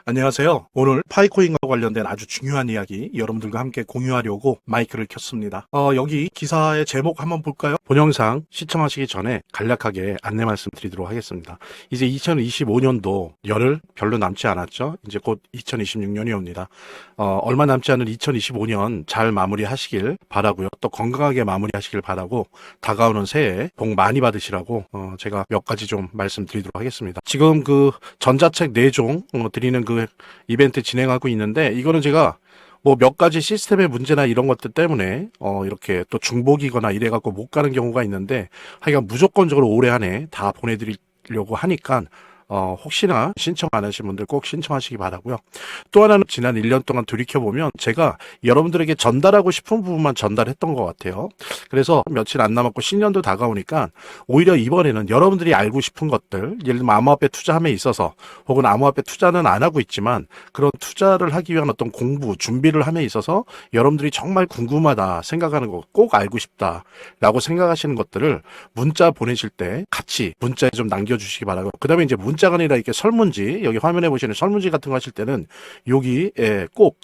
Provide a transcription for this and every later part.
안녕하세요. 오늘 파이코인과 관련된 아주 중요한 이야기 여러분들과 함께 공유하려고 마이크를 켰습니다. 여기 기사의 제목 한번 볼까요? 본 영상 시청하시기 전에 간략하게 안내 말씀드리도록 하겠습니다. 이제 2025년도 열흘 별로 남지 않았죠. 이제 곧 2026년이 옵니다. 얼마 남지 않은 2025년 잘 마무리하시길 바라고요. 또 건강하게 마무리하시길 바라고 다가오는 새해 복 많이 받으시라고 제가 몇 가지 좀 말씀드리도록 하겠습니다. 지금 그 전자책 4종 드리는 그 이벤트 진행하고 있는데, 이거는 제가 뭐 몇 가지 시스템의 문제나 이런 것들 때문에 이렇게 또 중복이거나 이래갖고 못 가는 경우가 있는데, 하여간 무조건적으로 올해 안에 다 보내드리려고 하니까 혹시나 신청 안 하신 분들 꼭 신청하시기 바라고요. 또 하나는 지난 1년 동안 돌이켜보면 제가 여러분들에게 전달하고 싶은 부분만 전달했던 것 같아요. 그래서 며칠 안 남았고 신년도 다가오니까 오히려 이번에는 여러분들이 알고 싶은 것들, 예를 들면 암호화폐 투자함에 있어서, 혹은 암호화폐 투자는 안 하고 있지만 그런 투자를 하기 위한 어떤 공부, 준비를 함에 있어서 여러분들이 정말 궁금하다 생각하는 거, 꼭 알고 싶다 라고 생각하시는 것들을 문자 보내실 때 같이 문자에 좀 남겨주시기 바라고, 그 다음에 이제 문자가 아니라 이렇게 설문지, 여기 화면에 보시는 설문지 같은 거 하실 때는 여기에 꼭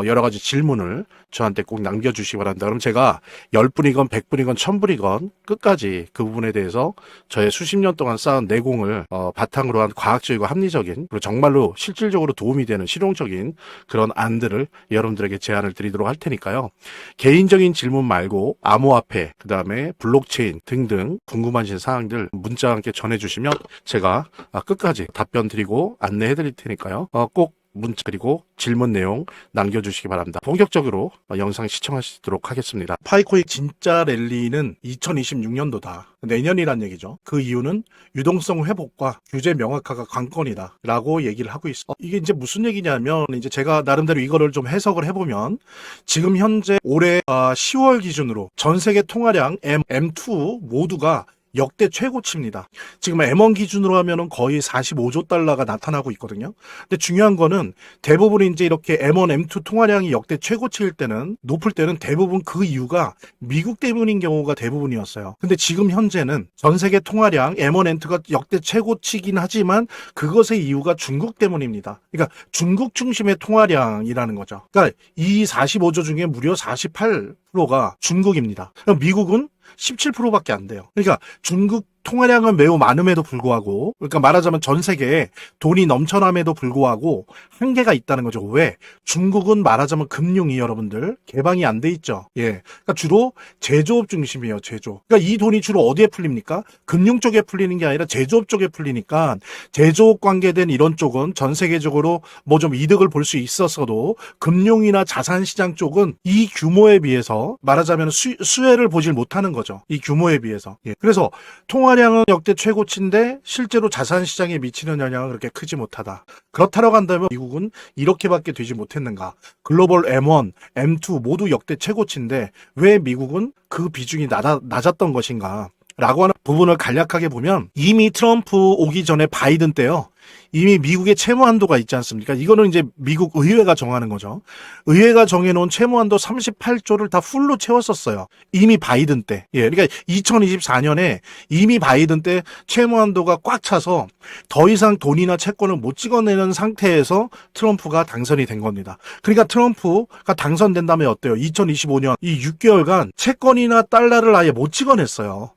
여러 가지 질문을 저한테 꼭 남겨주시기 바랍니다. 그럼 제가 10분이건 100분이건 1000분이건 끝까지 그 부분에 대해서 저의 수십 년 동안 쌓은 내공을 바탕으로 한 과학적이고 합리적인, 그리고 정말로 실질적으로 도움이 되는 실용적인 그런 안들을 여러분들에게 제안을 드리도록 할 테니까요. 개인적인 질문 말고 암호화폐, 그 다음에 블록체인 등등 궁금하신 사항들 문자와 함께 전해주시면 제가 끝까지 답변 드리고 안내해 드릴 테니까요. 꼭 문자 그리고 질문 내용 남겨주시기 바랍니다. 본격적으로 영상 시청하시도록 하겠습니다. 파이코인 진짜 랠리는 2026년도다. 내년이란 얘기죠. 그 이유는 유동성 회복과 규제 명확화가 관건이다 라고 얘기를 하고 있어. 이게 이제 무슨 얘기냐면, 이제 제가 나름대로 이거를 좀 해석을 해보면, 지금 현재 올해 10월 기준으로 전 세계 통화량 M2 모두가 역대 최고치입니다. 지금 M1 기준으로 하면은 거의 45조 달러가 나타나고 있거든요. 근데 중요한 거는 대부분 이제 이렇게 M1, M2 통화량이 역대 최고치일 때는, 높을 때는 대부분 그 이유가 미국 때문인 경우가 대부분이었어요. 근데 지금 현재는 전 세계 통화량 M1, M2가 역대 최고치긴 하지만 그것의 이유가 중국 때문입니다. 그러니까 중국 중심의 통화량이라는 거죠. 그러니까 이 45조 중에 무려 48%가 중국입니다. 그럼 미국은 17%밖에 안 돼요. 그러니까 중국 통화량은 매우 많음에도 불구하고, 그러니까 말하자면 전 세계에 돈이 넘쳐남에도 불구하고 한계가 있다는 거죠. 왜? 중국은 말하자면 금융이 여러분들 개방이 안 돼 있죠. 예. 그러니까 주로 제조업 중심이에요. 제조. 그러니까 이 돈이 주로 어디에 풀립니까? 금융 쪽에 풀리는 게 아니라 제조업 쪽에 풀리니까, 제조업 관계된 이런 쪽은 전 세계적으로 뭐 좀 이득을 볼 수 있었어도 금융이나 자산시장 쪽은 이 규모에 비해서 말하자면 수혜를 보질 못하는 거죠. 이 규모에 비해서. 예. 그래서 통화량은 역대 최고치인데 실제로 자산시장에 미치는 영향은 그렇게 크지 못하다. 그렇다라고 한다면 미국은 이렇게밖에 되지 못했는가? 글로벌 M1, M2 모두 역대 최고치인데 왜 미국은 그 비중이 낮았던 것인가? 라고 하는 부분을 간략하게 보면, 이미 트럼프 오기 전에 바이든 때요, 이미 미국의 채무 한도가 있지 않습니까? 이거는 이제 미국 의회가 정하는 거죠. 의회가 정해놓은 채무 한도 38조를 다 풀로 채웠었어요. 이미 바이든 때. 예, 그러니까 2024년에 이미 바이든 때 채무 한도가 꽉 차서 더 이상 돈이나 채권을 못 찍어내는 상태에서 트럼프가 당선이 된 겁니다. 그러니까 트럼프가 당선된다면 어때요? 2025년 이 6개월간 채권이나 달러를 아예 못 찍어냈어요.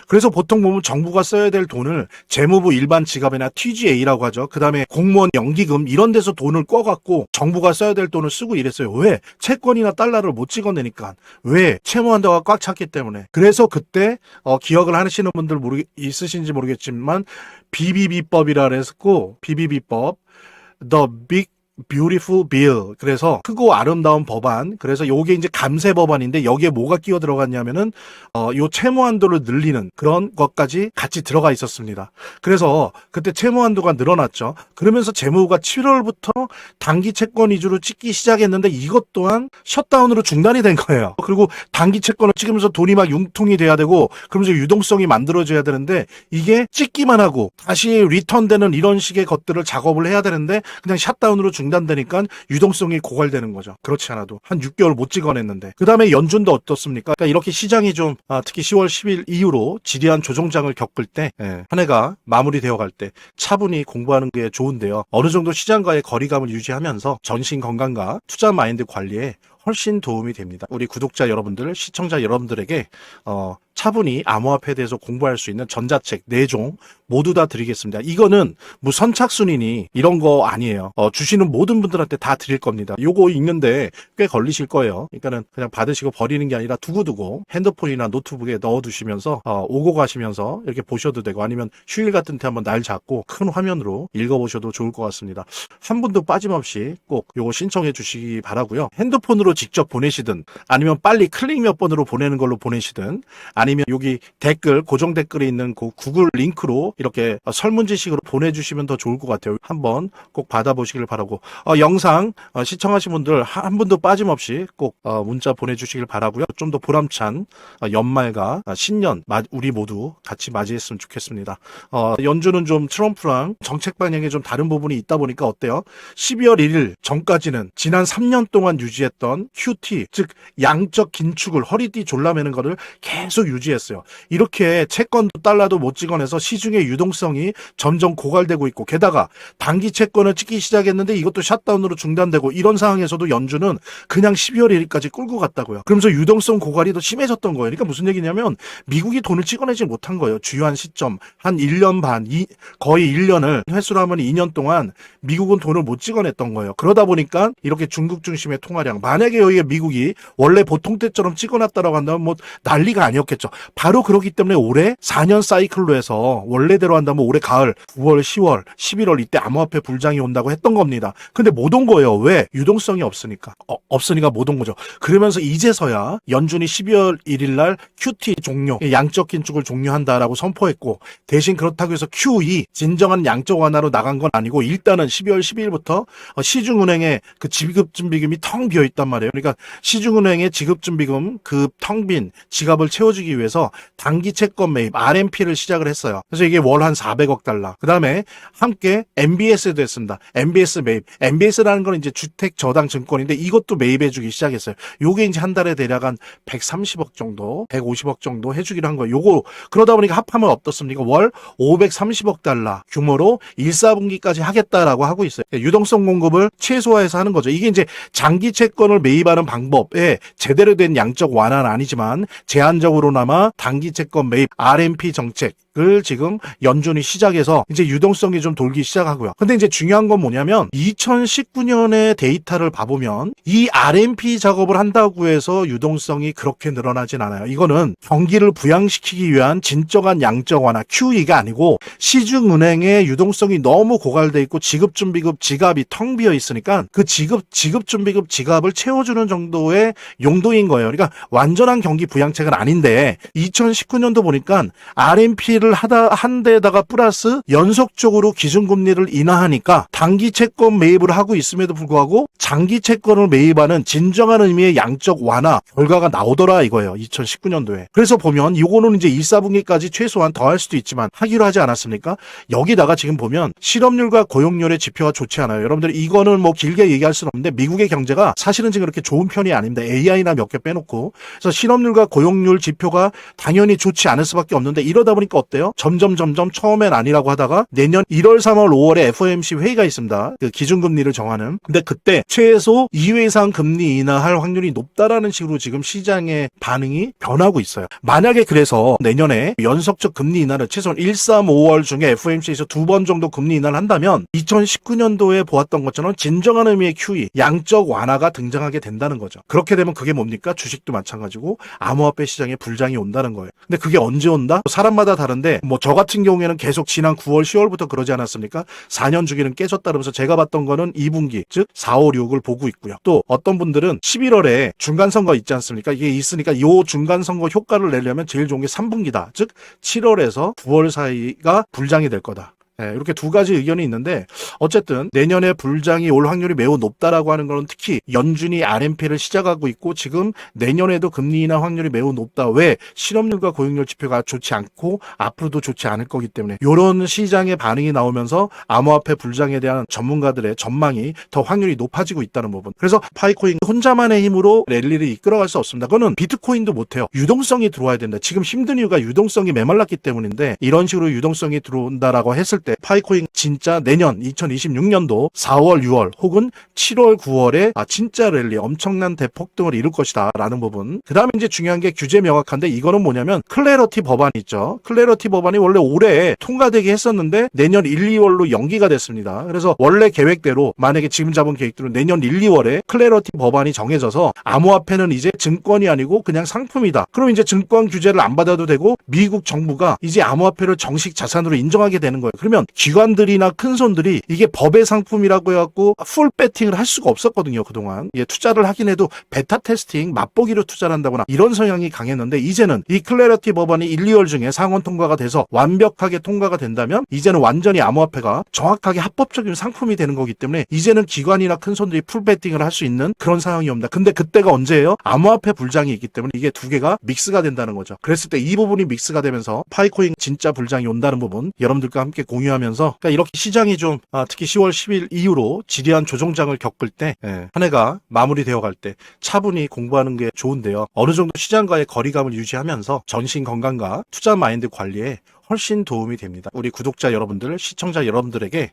그래서 보통 보면 정부가 써야 될 돈을 재무부 일반 지갑이나 TGA라고 하죠. 그 다음에 공무원 연기금 이런 데서 돈을 꿔갖고 정부가 써야 될 돈을 쓰고 이랬어요. 왜? 채권이나 달러를 못 찍어내니까. 왜? 채무한도가 꽉 찼기 때문에. 그래서 그때 기억을 하시는 분들 있으신지 모르겠지만 BBB법이라 그랬고, BBB법, The Big Beautiful Bill. 그래서 크고 아름다운 법안. 그래서 요게 이제 감세 법안인데, 여기에 뭐가 끼어 들어갔냐면은 요 채무 한도를 늘리는 그런 것까지 같이 들어가 있었습니다. 그래서 그때 채무 한도가 늘어났죠. 그러면서 재무부가 7월부터 단기 채권 위주로 찍기 시작했는데 이것 또한 셧다운으로 중단이 된 거예요. 그리고 단기 채권을 찍으면서 돈이 막 융통이 돼야 되고, 그러면서 유동성이 만들어져야 되는데, 이게 찍기만 하고 다시 리턴되는 이런 식의 것들을 작업을 해야 되는데 그냥 샷다운으로 중단이 중단되니까 유동성이 고갈되는 거죠. 그렇지 않아도 한 6개월 못 찍어냈는데. 그 다음에 연준도 어떻습니까? 그러니까 이렇게 시장이 좀 특히 10월 10일 이후로 지리한 조정장을 겪을 때 한 해가 마무리되어 갈 때 차분히 공부하는 게 좋은데요. 어느 정도 시장과의 거리감을 유지하면서 전신 건강과 투자 마인드 관리에 훨씬 도움이 됩니다. 우리 구독자 여러분들, 시청자 여러분들에게 차분히 암호화폐에 대해서 공부할 수 있는 전자책 4종 모두 다 드리겠습니다. 이거는 뭐 선착순이니 이런 거 아니에요. 주시는 모든 분들한테 다 드릴 겁니다. 요거 읽는데 꽤 걸리실 거예요. 그러니까는 그냥 받으시고 버리는 게 아니라 두고두고 핸드폰이나 노트북에 넣어두시면서 오고 가시면서 이렇게 보셔도 되고, 아니면 휴일 같은 때 한번 날 잡고 큰 화면으로 읽어보셔도 좋을 것 같습니다. 한 분도 빠짐없이 꼭 요거 신청해 주시기 바라고요. 핸드폰으로 직접 보내시든 아니면 빨리 클릭 몇 번으로 보내는 걸로 보내시든, 아니면 여기 댓글, 고정 댓글에 있는 그 구글 링크로 이렇게 설문지식으로 보내주시면 더 좋을 것 같아요. 한번 꼭 받아보시길 바라고, 영상 시청하신 분들 한 분도 빠짐없이 꼭 문자 보내주시길 바라고요. 좀 더 보람찬 연말과 신년 우리 모두 같이 맞이했으면 좋겠습니다. 연준은 좀 트럼프랑 정책 방향에 좀 다른 부분이 있다 보니까 어때요? 12월 1일 전까지는 지난 3년 동안 유지했던 QT, 즉 양적 긴축을, 허리띠 졸라매는 거를 계속 유지했어요. 이렇게 채권도 달러도 못 찍어내서 시중의 유동성이 점점 고갈되고 있고, 게다가 단기 채권을 찍기 시작했는데 이것도 샷다운으로 중단되고, 이런 상황에서도 연준은 그냥 12월 1일까지 끌고 갔다고요. 그러면서 유동성 고갈이 더 심해졌던 거예요. 그러니까 무슨 얘기냐면 미국이 돈을 찍어내지 못한 거예요. 주요한 시점 한 1년 반, 거의 1년을 횟수로 하면 2년 동안 미국은 돈을 못 찍어냈던 거예요. 그러다 보니까 이렇게 중국 중심의 통화량, 만약에 여기에 미국이 원래 보통 때처럼 찍어놨다라고 한다면 뭐 난리가 아니었겠죠. 바로 그렇기 때문에 올해 4년 사이클로 해서 원래대로 한다면 올해 가을 9월, 10월, 11월 이때 암호화폐 불장이 온다고 했던 겁니다. 근데 못 온 거예요. 왜? 유동성이 없으니까. 없으니까 못 온 거죠. 그러면서 이제서야 연준이 12월 1일 날 QT 종료, 양적 긴축을 종료한다라고 선포했고, 대신 그렇다고 해서 QE, 진정한 양적 완화로 나간 건 아니고, 일단은 12월 12일부터 시중은행의 그 지급준비금이 텅 비어 있단 말이에요. 그러니까 시중은행의 지급준비금 그 텅 빈 지갑을 채워주기 위해서 단기 채권 매입 RMP를 시작을 했어요. 그래서 이게 월 한 400억 달러. 그 다음에 함께 MBS도 했습니다. MBS 매입. MBS라는 건 이제 주택 저당 증권인데 이것도 매입해주기 시작했어요. 요게 이제 한 달에 대략 한 130억 정도, 150억 정도 해주기로 한 거예요. 요거 그러다 보니까 합하면 어떻습니까? 월 530억 달러 규모로 1, 4분기까지 하겠다라고 하고 있어요. 유동성 공급을 최소화해서 하는 거죠. 이게 이제 장기 채권을 매입하는 방법에 제대로 된 양적 완화는 아니지만 제한적으로나마 단기 채권 매입 RMP 정책을 지금 연준이 시작해서 이제 유동성이 좀 돌기 시작하고요. 근데 이제 중요한 건 뭐냐면 2019년의 데이터를 봐보면 이 RMP 작업을 한다고 해서 유동성이 그렇게 늘어나진 않아요. 이거는 경기를 부양시키기 위한 진정한 양적 완화 QE가 아니고, 시중은행의 유동성이 너무 고갈돼 있고 지급준비금 지갑이 텅 비어 있으니까 그 지급준비금 지갑을 채워주는 정도의 용도인 거예요. 그러니까 완전한 경기 부양책은 아닌데 2019년도 보니까 RMP를 한 데다가 플러스 연속적으로 기준금리를 인하하니까 단기 채권 매입을 하고 있음에도 불구하고 장기 채권을 매입하는 진정한 의미의 양적 완화 결과가 나오더라 이거예요. 2019년도에. 그래서 보면 이거는 이제 1, 4분기까지 최소한 더 할 수도 있지만 하기로 하지 않았습니까? 여기다가 지금 보면 실업률과 고용률의 지표가 좋지 않아요. 여러분들 이거는 뭐 길게 얘기할 수는 없는데 미국의 경제가 사실은 지금 그렇게 좋은 편이 아닙니다. AI나 몇 개 빼놓고. 그래서 실업률과 고용률 지표가 당연히 좋지 않을 수밖에 없는데, 이러다 보니까 어때요? 점점 처음엔 아니라고 하다가 내년 1월, 3월, 5월에 FOMC 회의가 있습니다. 그 기준금리를 정하는. 근데 그때 최소 2회 이상 금리 인하할 확률이 높다라는 식으로 지금 시장의 반응이 변하고 있어요. 만약에 그래서 내년에 연속적 금리 인하를 최소한 1, 3, 5월 중에 FOMC에서 2번 정도 금리 인하를 한다면 2019년도에 보았던 것처럼 진정한 의미의 QE, 양적 완화가 등장하게 된다는 거죠. 그렇게 되면 그게 뭡니까? 주식도 마찬가지고 암호화폐 시장에 불장이 온다는 거예요. 근데 그게 언제 온다? 사람마다 다른데 뭐 저 같은 경우에는 계속 지난 9월, 10월부터 그러지 않았습니까? 4년 주기는 깨졌다 그러면서 제가 봤던 거는 2분기, 즉 4, 5, 6을 보고 있고요. 또 어떤 분들은 11월에 중간선거 있지 않습니까? 이게 있으니까 이 중간선거 효과를 내려면 제일 좋은 게 3분기다. 즉 7월에서 9월 사이가 불장이 될 거다. 이렇게 두 가지 의견이 있는데 어쨌든 내년에 불장이 올 확률이 매우 높다라고 하는 거는 특히 연준이 RMP를 시작하고 있고 지금 내년에도 금리 인하 확률이 매우 높다. 왜? 실업률과 고용률 지표가 좋지 않고 앞으로도 좋지 않을 거기 때문에 이런 시장의 반응이 나오면서 암호화폐 불장에 대한 전문가들의 전망이 더 확률이 높아지고 있다는 부분. 그래서 파이코인 혼자만의 힘으로 랠리를 이끌어갈 수 없습니다. 그거는 비트코인도 못해요. 유동성이 들어와야 된다. 지금 힘든 이유가 유동성이 메말랐기 때문인데 이런 식으로 유동성이 들어온다라고 했을 때 파이코인 진짜 내년 2026년도 4월, 6월 혹은 7월, 9월에 진짜 랠리 엄청난 대폭등을 이룰 것이다 라는 부분. 그 다음에 이제 중요한 게 규제 명확한데 이거는 뭐냐면 클래러티 법안이 있죠. 클래러티 법안이 원래 올해 통과되게 했었는데 내년 1, 2월로 연기가 됐습니다. 그래서 원래 계획대로 만약에 지금 잡은 계획대로 내년 1, 2월에 클래러티 법안이 정해져서 암호화폐는 이제 증권이 아니고 그냥 상품이다. 그럼 이제 증권 규제를 안 받아도 되고 미국 정부가 이제 암호화폐를 정식 자산으로 인정하게 되는 거예요. 그러면 기관들이나 큰 손들이 이게 법의 상품이라고 해갖고 풀 배팅을 할 수가 없었거든요. 그동안 투자를 하긴 해도 베타 테스팅 맛보기로 투자를 한다거나 이런 성향이 강했는데 이제는 이 클래러티 법안이 1, 2월 중에 상원 통과가 돼서 완벽하게 통과가 된다면 이제는 완전히 암호화폐가 정확하게 합법적인 상품이 되는 거기 때문에 이제는 기관이나 큰 손들이 풀 배팅을 할 수 있는 그런 상황이 옵니다. 근데 그때가 언제예요? 암호화폐 불장이 있기 때문에 이게 두 개가 믹스가 된다는 거죠. 그랬을 때 이 부분이 믹스가 되면서 파이코인 진짜 불장이 온다는 부분 여러분들과 함께 공유하면서 그러니까 이렇게 시장이 좀 특히 10월 10일 이후로 지리한 조정장을 겪을 때 한 해가 마무리되어 갈 때 차분히 공부하는 게 좋은데요. 어느 정도 시장과의 거리감을 유지하면서 전신 건강과 투자 마인드 관리에 훨씬 도움이 됩니다. 우리 구독자 여러분들, 시청자 여러분들에게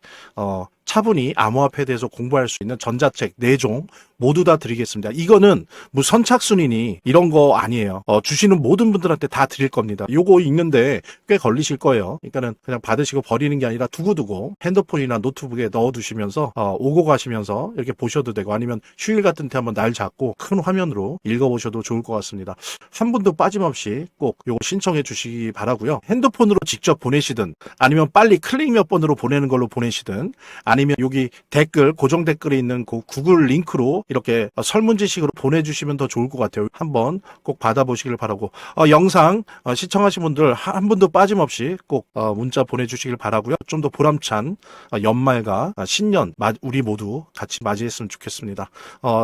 차분히 암호화폐에 대해서 공부할 수 있는 전자책 4종 모두 다 드리겠습니다. 이거는 뭐 선착순이니 이런 거 아니에요. 주시는 모든 분들한테 다 드릴 겁니다. 요거 읽는데 꽤 걸리실 거예요. 그러니까는 그냥 받으시고 버리는 게 아니라 두고두고 핸드폰이나 노트북에 넣어두시면서 오고 가시면서 이렇게 보셔도 되고 아니면 휴일 같은 때 한번 날 잡고 큰 화면으로 읽어보셔도 좋을 것 같습니다. 한 분도 빠짐없이 꼭 요거 신청해 주시기 바라고요. 핸드폰으로 직접 보내시든 아니면 빨리 클릭 몇 번으로 보내는 걸로 보내시든 아니면 여기 댓글 고정 댓글에 있는 그 구글 링크로 이렇게 설문지식으로 보내주시면 더 좋을 것 같아요. 한번 꼭 받아보시길 바라고 영상 시청하신 분들 한 분도 빠짐없이 꼭 문자 보내주시길 바라고요. 좀 더 보람찬 연말과 신년 우리 모두 같이 맞이했으면 좋겠습니다.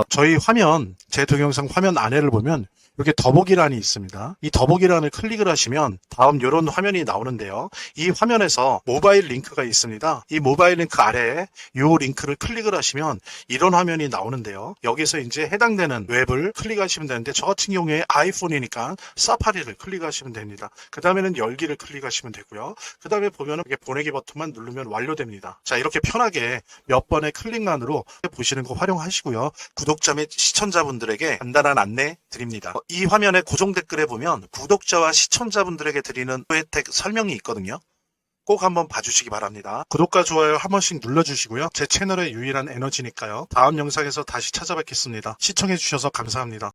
저희 화면 제 동영상 화면 안에를 보면 이렇게 더보기란이 있습니다. 이 더보기란을 클릭을 하시면 다음 이런 화면이 나오는데요. 이 화면에서 모바일 링크가 있습니다. 이 모바일 링크 아래에 이 링크를 클릭을 하시면 이런 화면이 나오는데요. 여기서 이제 해당되는 웹을 클릭하시면 되는데 저 같은 경우에 아이폰이니까 사파리를 클릭하시면 됩니다. 그 다음에는 열기를 클릭하시면 되고요. 그 다음에 보면은 이렇게 보내기 버튼만 누르면 완료됩니다. 자, 이렇게 편하게 몇 번의 클릭만으로 보시는 거 활용하시고요. 구독자 및 시청자분들에게 간단한 안내 드립니다. 이 화면의 고정 댓글에 보면 구독자와 시청자분들에게 드리는 혜택 설명이 있거든요. 꼭 한번 봐주시기 바랍니다. 구독과 좋아요 한 번씩 눌러주시고요. 제 채널의 유일한 에너지니까요. 다음 영상에서 다시 찾아뵙겠습니다. 시청해주셔서 감사합니다.